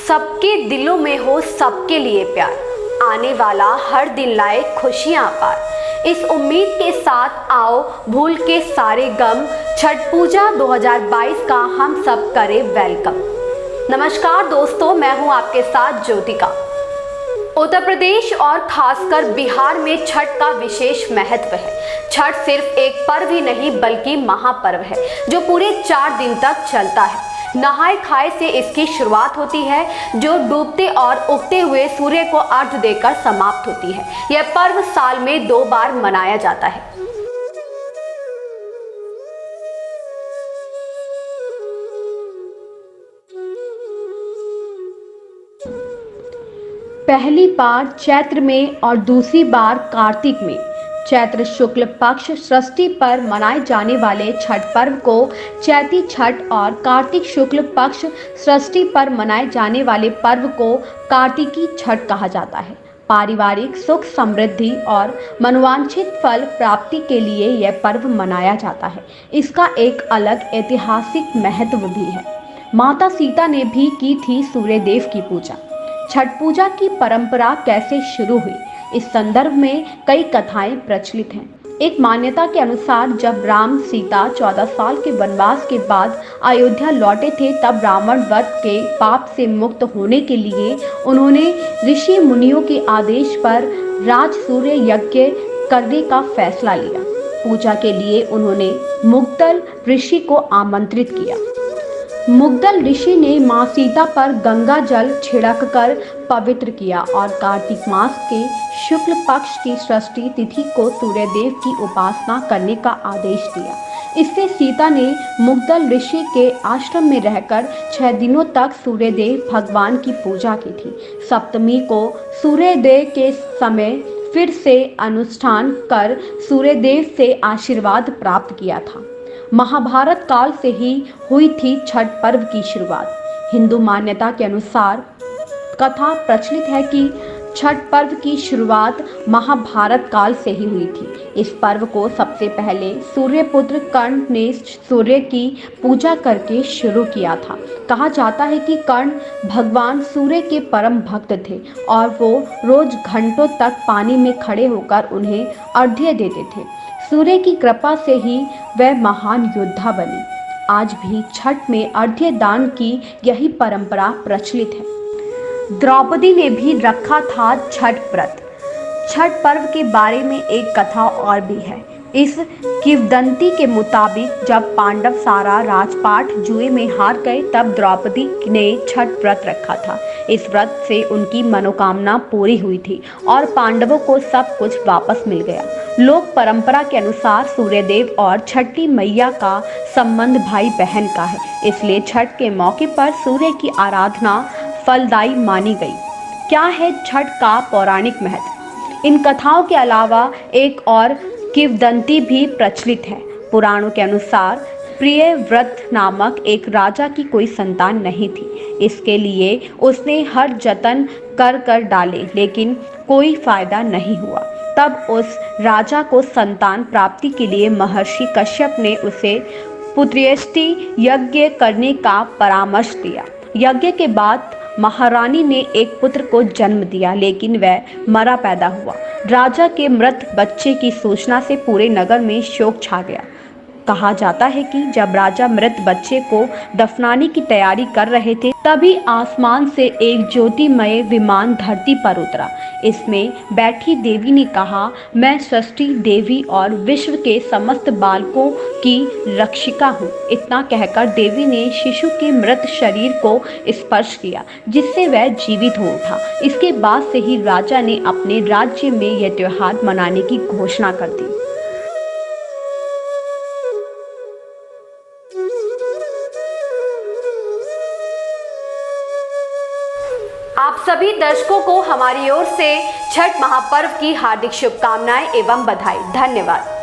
सबके दिलों में हो सबके लिए प्यार, आने वाला हर दिन लाए खुशियां पार। इस उम्मीद के साथ आओ भूल के सारे गम, छठ पूजा 2022 का हम सब करें वेलकम। नमस्कार दोस्तों, मैं हूं आपके साथ ज्योतिका। उत्तर प्रदेश और खासकर बिहार में छठ का विशेष महत्व है। छठ सिर्फ एक पर्व ही नहीं बल्कि महापर्व है जो पूरे 4 दिन तक चलता है। नहाए खाए से इसकी शुरुआत होती है जो डूबते और उगते हुए सूर्य को अर्घ्य देकर समाप्त होती है। यह पर्व साल में 2 बार मनाया जाता है। पहली बार चैत्र में और दूसरी बार कार्तिक में। चैत्र शुक्ल पक्ष षष्ठी पर मनाए जाने वाले छठ पर्व को चैती छठ और कार्तिक शुक्ल पक्ष षष्ठी पर मनाए जाने वाले पर्व को कार्तिकी छठ कहा जाता है। पारिवारिक सुख समृद्धि और मनोवांछित फल प्राप्ति के लिए यह पर्व मनाया जाता है। इसका एक अलग ऐतिहासिक महत्व भी है। माता सीता ने भी की थी सूर्य देव की पूजा। छठ पूजा की परंपरा कैसे शुरू हुई, इस संदर्भ में कई कथाएं प्रचलित हैं। एक मान्यता के अनुसार जब राम सीता 14 साल के वनवास के बाद अयोध्या लौटे थे, तब रावण वध के पाप से मुक्त होने के लिए उन्होंने ऋषि मुनियों के आदेश पर राज सूर्य यज्ञ करने का फैसला लिया। पूजा के लिए उन्होंने मुग्दल ऋषि को आमंत्रित किया। मुग्दल ऋषि ने मां सीता पर गंगा जल छिड़ककर पवित्र किया और कार्तिक मास के शुक्ल पक्ष की षष्ठी तिथि को सूर्य देव की उपासना करने का आदेश दिया। इससे सीता ने मुग्दल ऋषि के आश्रम में रहकर 6 दिनों तक सूर्य देव भगवान की पूजा की थी। सप्तमी को सूर्य देव के समय फिर से अनुष्ठान कर सूर्य देव से आशीर्वाद प्राप्त किया था। महाभारत काल से ही हुई थी छठ पर्व की शुरुआत। हिंदू मान्यता के अनुसार कथा प्रचलित है कि छठ पर्व की शुरुआत महाभारत काल से ही हुई थी। इस पर्व को सबसे पहले सूर्यपुत्र कर्ण ने सूर्य की पूजा करके शुरू किया था। कहा जाता है कि कर्ण भगवान सूर्य के परम भक्त थे और वो रोज घंटों तक पानी में खड़े होकर उन्हें अर्घ्य देते थे। सूर्य की कृपा से ही वह महान योद्धा बने। आज भी छठ में अर्घ्य दान की यही परंपरा प्रचलित है। द्रौपदी ने भी रखा था छठ व्रत। छठ पर्व के बारे में एक कथा और भी है। इस किंवदंती के मुताबिक जब पांडव सारा राजपाट जुए में हार गए, तब द्रौपदी ने छठ व्रत रखा था। इस व्रत से उनकी मनोकामना पूरी हुई थी और पांडवों को सब कुछ वापस मिल गया। लोक परंपरा के अनुसार सूर्यदेव और छठी मैया का संबंध भाई बहन का है, इसलिए छठ के मौके पर सूर्य की आराधना फलदायी मानी गई। क्या है छठ का पौराणिक महत्व? इन कथाओं के अलावा एक और किंवदंती भी प्रचलित है। पुराणों के अनुसार प्रियव्रत नामक एक राजा की कोई संतान नहीं थी। इसके लिए उसने हर जतन कर डाले, लेकिन कोई फायदा नहीं हुआ। तब उस राजा को संतान प्राप्ति के लिए महर्षि कश्यप ने उसे पुत्रेष्टि यज्ञ करने का परामर्श दिया। यज्ञ के बाद महारानी ने एक पुत्र को जन्म दिया, लेकिन वह मरा पैदा हुआ। राजा के मृत बच्चे की सूचना से पूरे नगर में शोक छा गया। कहा जाता है कि जब राजा मृत बच्चे को दफनाने की तैयारी कर रहे थे, तभी आसमान से एक ज्योतिमय विमान धरती पर उतरा। इसमें बैठी देवी ने कहा, मैं षष्ठी देवी और विश्व के समस्त बालकों की रक्षिका हूँ। इतना कहकर देवी ने शिशु के मृत शरीर को स्पर्श किया, जिससे वह जीवित हो उठा। इसके बाद से ही राजा ने अपने राज्य में यह त्योहार मनाने की घोषणा कर दी। आप सभी दर्शकों को हमारी ओर से छठ महापर्व की हार्दिक शुभकामनाएं एवं बधाई। धन्यवाद।